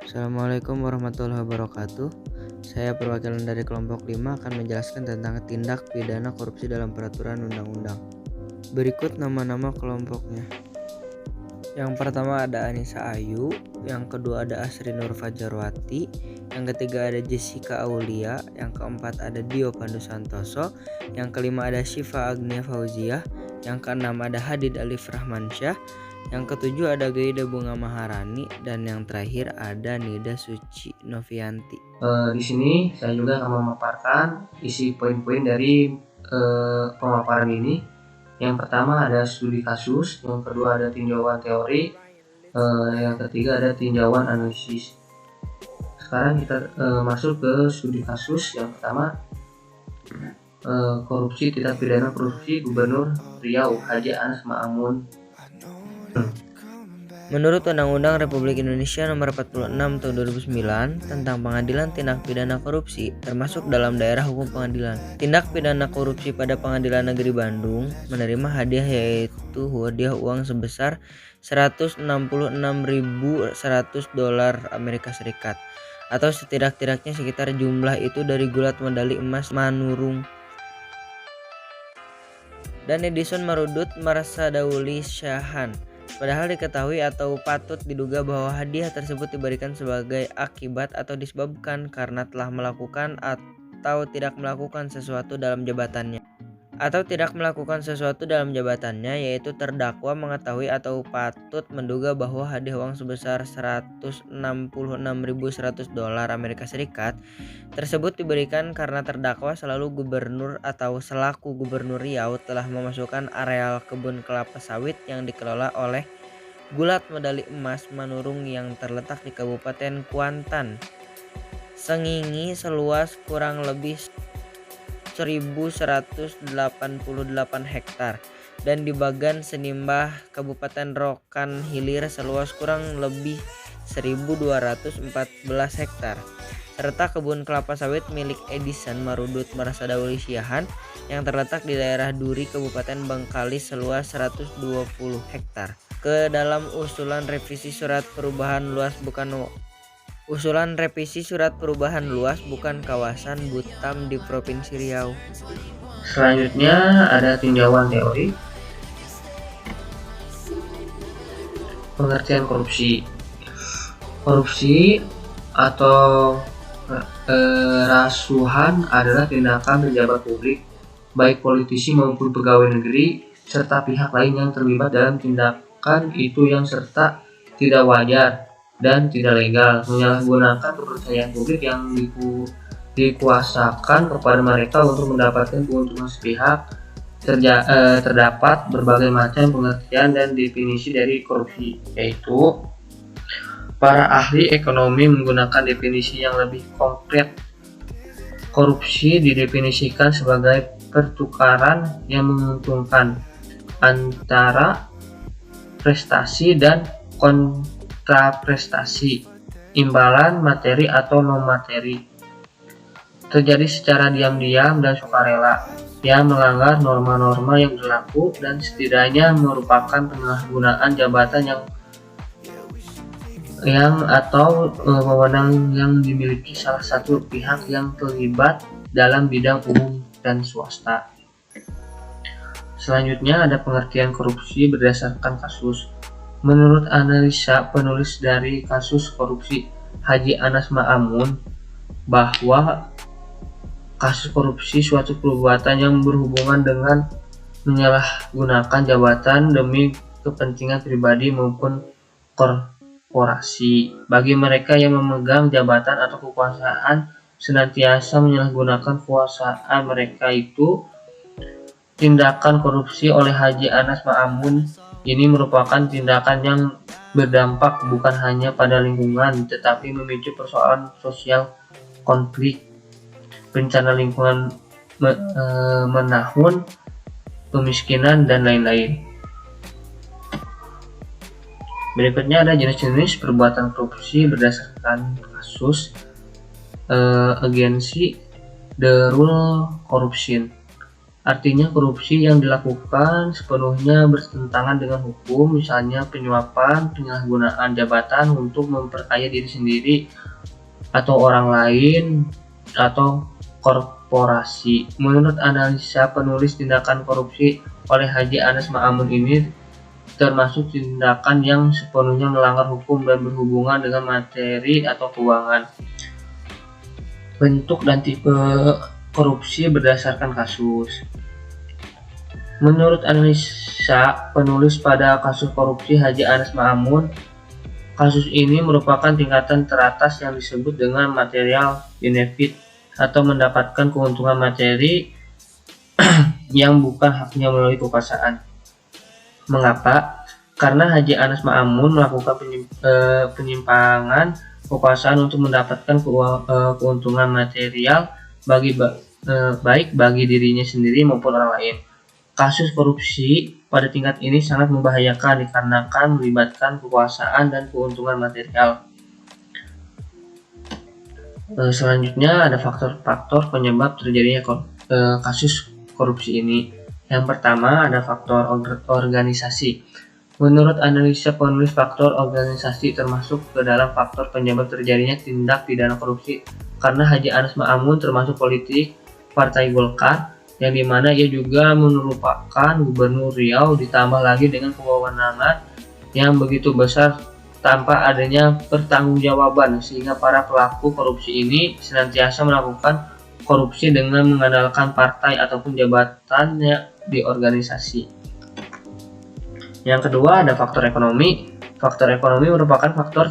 Assalamualaikum warahmatullahi wabarakatuh. Saya perwakilan dari kelompok 5 akan menjelaskan tentang tindak pidana korupsi dalam peraturan undang-undang. Berikut nama-nama kelompoknya. Yang pertama ada Anissa Ayu, yang kedua ada Asri Nur Fajarwati, yang ketiga ada Jessica Aulia, yang keempat ada Dio Pandu Santoso, yang kelima ada Syifa Agnia Fauziah, yang keenam ada Hadid Alif Rahmansyah, yang ketujuh ada Gaida Bunga Maharani, dan yang terakhir ada Nida Suci Novianti. Di sini saya juga akan memaparkan isi poin-poin dari pemaparan ini. Yang pertama ada studi kasus, yang kedua ada tinjauan teori, yang ketiga ada tinjauan analisis. Sekarang kita masuk ke studi kasus. Yang pertama, korupsi, tindak pidana korupsi Gubernur Riau Haji Anas Ma'amun. Menurut Undang-Undang Republik Indonesia Nomor 46 Tahun 2009 tentang Pengadilan Tindak Pidana Korupsi, termasuk dalam daerah hukum pengadilan, tindak pidana korupsi pada Pengadilan Negeri Bandung menerima hadiah, yaitu hadiah uang sebesar $166.100 Amerika Serikat, atau setidak-tidaknya sekitar jumlah itu dari gulat medali emas Manurung dan Edison Marudut Marsadauli Syahan. Padahal diketahui atau patut diduga bahwa hadiah tersebut diberikan sebagai akibat atau disebabkan karena telah melakukan atau tidak melakukan sesuatu dalam jabatannya. Yaitu terdakwa mengetahui atau patut menduga bahwa hadiah uang sebesar $166.100 Amerika Serikat tersebut diberikan karena terdakwa selaku gubernur Riau telah memasukkan areal kebun kelapa sawit yang dikelola oleh gulat medali emas Manurung yang terletak di Kabupaten Kuantan, Sengingi, seluas kurang lebih 1.188 hektar, dan di Bagan Senimbah Kabupaten Rokan Hilir seluas kurang lebih 1.214 hektar, serta kebun kelapa sawit milik Edison Marudut Marsadauli Syahan yang terletak di daerah Duri Kabupaten Bengkalis seluas 120 hektar. Ke dalam usulan revisi surat perubahan luas bukan kawasan Butam di Provinsi Riau. Selanjutnya ada tinjauan teori. Pengertian korupsi. Korupsi atau rasuhan adalah tindakan pejabat publik, baik politisi maupun pegawai negeri, serta pihak lain yang terlibat dalam tindakan itu yang serta tidak wajar dan tidak legal, menyalahgunakan kepercayaan publik yang dikuasakan kepada mereka untuk mendapatkan keuntungan sepihak. Terdapat berbagai macam pengertian dan definisi dari korupsi, yaitu para ahli ekonomi menggunakan definisi yang lebih konkret. Korupsi didefinisikan sebagai pertukaran yang menguntungkan antara prestasi dan kontraprestasi, imbalan materi atau non materi, terjadi secara diam-diam dan sukarela, yang melanggar norma-norma yang berlaku dan setidaknya merupakan penyalahgunaan jabatan yang atau wewenang yang dimiliki salah satu pihak yang terlibat dalam bidang umum dan swasta. Selanjutnya ada pengertian korupsi berdasarkan kasus. Menurut analisa penulis dari kasus korupsi Haji Anas Ma'amun, bahwa kasus korupsi suatu perbuatan yang berhubungan dengan menyalahgunakan jabatan demi kepentingan pribadi maupun korporasi. Bagi mereka yang memegang jabatan atau kekuasaan senantiasa menyalahgunakan kekuasaan mereka itu, tindakan korupsi oleh Haji Anas Ma'amun ini merupakan tindakan yang berdampak bukan hanya pada lingkungan, tetapi memicu persoalan sosial, konflik, bencana lingkungan, menahun, kemiskinan, dan lain-lain. Berikutnya ada jenis-jenis perbuatan korupsi berdasarkan kasus. Agency the rule corruption Artinya korupsi yang dilakukan sepenuhnya bertentangan dengan hukum, misalnya penyuapan, penyalahgunaan jabatan untuk memperkaya diri sendiri atau orang lain atau korporasi. Menurut analisa penulis, tindakan korupsi oleh Haji Anas Ma'amun ini termasuk tindakan yang sepenuhnya melanggar hukum dan berhubungan dengan materi atau keuangan. Bentuk dan tipe korupsi berdasarkan kasus. Menurut analisa penulis pada kasus korupsi Haji Anas Ma'amun, kasus ini merupakan tingkatan teratas yang disebut dengan material benefit atau mendapatkan keuntungan materi yang bukan haknya melalui kekuasaan. Mengapa? Karena Haji Anas Ma'amun melakukan penyimpangan kekuasaan untuk mendapatkan keuntungan material baik bagi dirinya sendiri maupun orang lain. Kasus korupsi pada tingkat ini sangat membahayakan dikarenakan melibatkan kekuasaan dan keuntungan material. Selanjutnya ada faktor-faktor penyebab terjadinya kasus korupsi ini. Yang pertama ada faktor organisasi. Menurut analisa penulis, faktor organisasi termasuk ke dalam faktor penyebab terjadinya tindak pidana korupsi karena Haji Anas Ma'amun termasuk politik Partai Golkar, yang dimana ia juga merupakan gubernur Riau, ditambah lagi dengan kewenangan yang begitu besar tanpa adanya pertanggungjawaban, sehingga para pelaku korupsi ini senantiasa melakukan korupsi dengan mengandalkan partai ataupun jabatannya di organisasi. Yang kedua ada faktor ekonomi. Faktor ekonomi merupakan faktor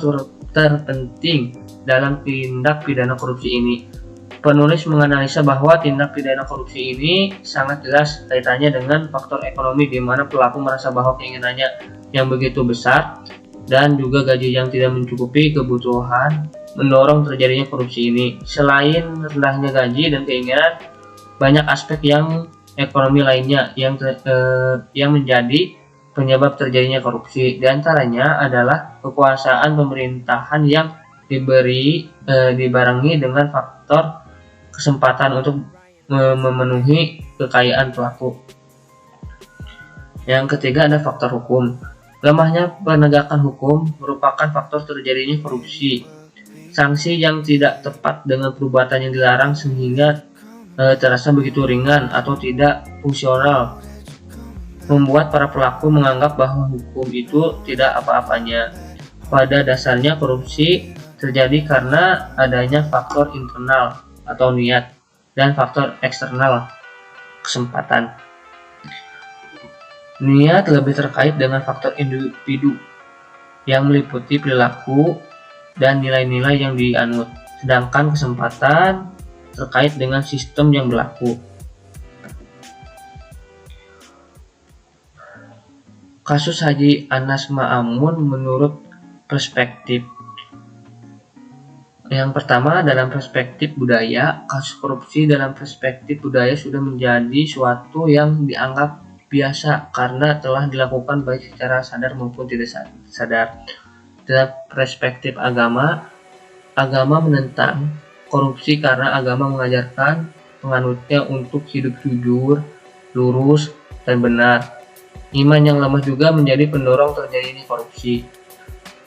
terpenting dalam tindak pidana korupsi ini. Penulis menganalisa bahwa tindak pidana korupsi ini sangat jelas kaitannya dengan faktor ekonomi, di mana pelaku merasa bahwa keinginannya yang begitu besar dan juga gaji yang tidak mencukupi kebutuhan mendorong terjadinya korupsi ini. Selain rendahnya gaji dan keinginan, banyak aspek yang ekonomi lainnya yang menjadi penyebab terjadinya korupsi. Di antaranya adalah kekuasaan pemerintahan yang dibarengi dengan faktor kesempatan untuk memenuhi kekayaan pelaku. Yang ketiga ada faktor hukum. Lemahnya penegakan hukum merupakan faktor terjadinya korupsi. Sanksi yang tidak tepat dengan perbuatan yang dilarang sehingga terasa begitu ringan atau tidak fungsional, membuat para pelaku menganggap bahwa hukum itu tidak apa-apanya. Pada dasarnya korupsi terjadi karena adanya faktor internal atau niat dan faktor eksternal kesempatan. Niat lebih terkait dengan faktor individu yang meliputi perilaku dan nilai-nilai yang dianut, sedangkan kesempatan terkait dengan sistem yang berlaku. Kasus Haji Anas Ma'amun menurut perspektif. Yang pertama, dalam perspektif budaya, kasus korupsi dalam perspektif budaya sudah menjadi suatu yang dianggap biasa karena telah dilakukan baik secara sadar maupun tidak sadar. Dalam perspektif agama, agama menentang korupsi karena agama mengajarkan penganutnya untuk hidup jujur, lurus, dan benar. Iman yang lemah juga menjadi pendorong terjadinya korupsi.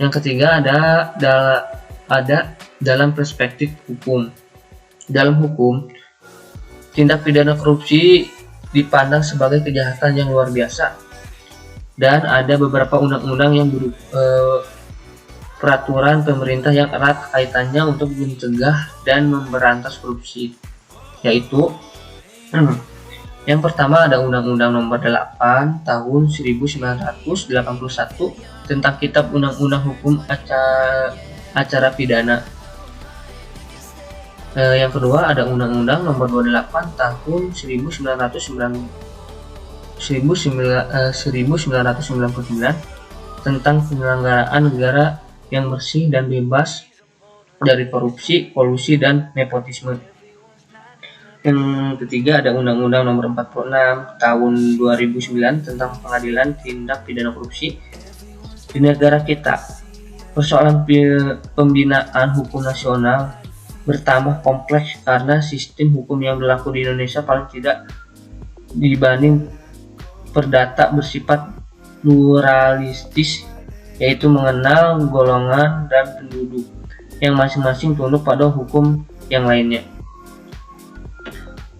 Yang ketiga ada dalam perspektif hukum. Dalam hukum, tindak pidana korupsi dipandang sebagai kejahatan yang luar biasa, dan ada beberapa undang-undang yang peraturan pemerintah yang erat kaitannya untuk mencegah dan memberantas korupsi, yaitu yang pertama ada Undang-Undang Nomor 8 Tahun 1981 tentang Kitab Undang-Undang Hukum Acara Pidana. Yang kedua ada Undang-Undang Nomor 28 Tahun 1999 tentang penyelenggaraan negara yang bersih dan bebas dari korupsi, kolusi, dan nepotisme. Yang ketiga ada Undang-Undang Nomor 46 Tahun 2009 tentang Pengadilan Tindak Pidana Korupsi. Di negara kita, persoalan pembinaan hukum nasional bertambah kompleks karena sistem hukum yang berlaku di Indonesia paling tidak dibanding perdata bersifat pluralistis, yaitu mengenal golongan dan penduduk yang masing-masing tunduk pada hukum yang lainnya.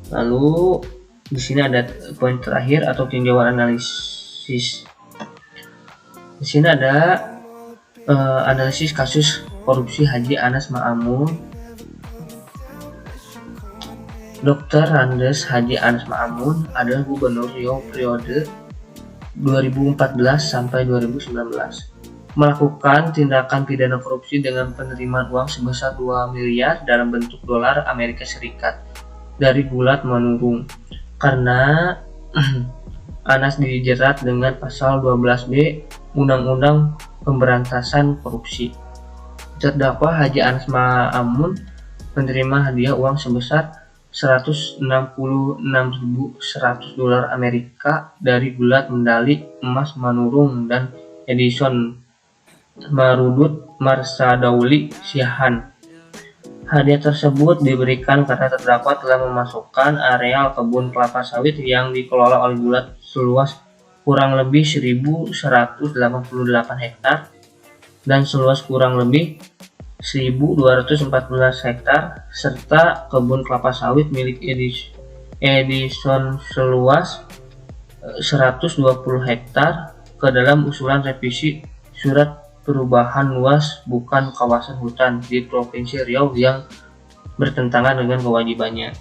Lalu di sini ada poin terakhir atau tinjauan analisis. Di sini ada analisis kasus korupsi Haji Anas Ma'amun. Dr. Randes Haji Anas Ma'amun adalah Gubernur Riau periode 2014 sampai 2019. Melakukan tindakan pidana korupsi dengan penerimaan uang sebesar 2 miliar dalam bentuk dolar Amerika Serikat dari Gulat Manurung. Karena Anas dijerat dengan pasal 12B Undang-Undang Pemberantasan Korupsi. Terdakwa Haji Anas Ma'amun menerima hadiah uang sebesar 166.100 dolar Amerika dari Gulat Medali Emas Manurung dan Edison Marudut Marsadauli Siahan. Hadiah tersebut diberikan karena terdakwa telah memasukkan areal kebun kelapa sawit yang dikelola oleh Gulat seluas kurang lebih 1.188 hektar dan seluas kurang lebih 1.214 hektar serta kebun kelapa sawit milik Edison seluas 120 hektar ke dalam usulan revisi surat perubahan luas bukan kawasan hutan di Provinsi Riau yang bertentangan dengan kewajibannya.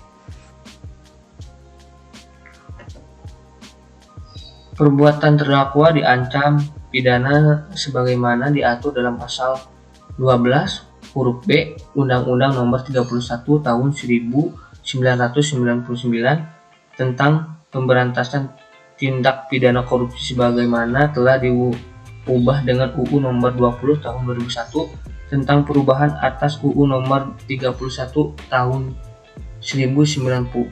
Perbuatan terdakwa diancam pidana sebagaimana diatur dalam pasal 12 huruf B Undang-Undang Nomor 31 Tahun 1999 tentang pemberantasan tindak pidana korupsi sebagaimana telah diubah dengan UU Nomor 20 Tahun 2001 tentang perubahan atas UU Nomor 31 Tahun 1999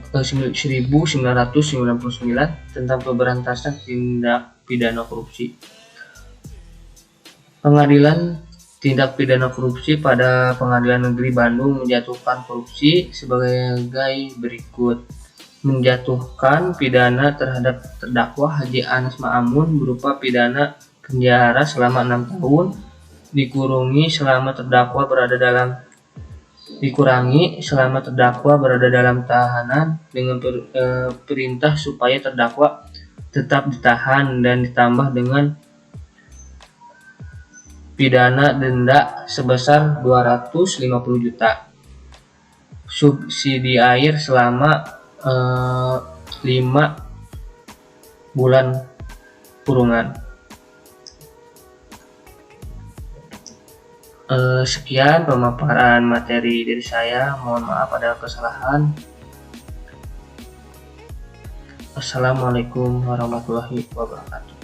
tentang pemberantasan tindak pidana korupsi. Pengadilan Tindak Pidana Korupsi pada Pengadilan Negeri Bandung menjatuhkan korupsi sebagai berikut. Menjatuhkan pidana terhadap terdakwa Haji Anas Ma'amun berupa pidana penjara selama 6 tahun, dikurangi selama terdakwa berada dalam tahanan dengan perintah supaya terdakwa tetap ditahan dan ditambah dengan pidana denda sebesar 250 juta, subsidi air selama 5 bulan kurungan. Sekian pemaparan materi dari saya, mohon maaf ada kesalahan. Assalamualaikum warahmatullahi wabarakatuh.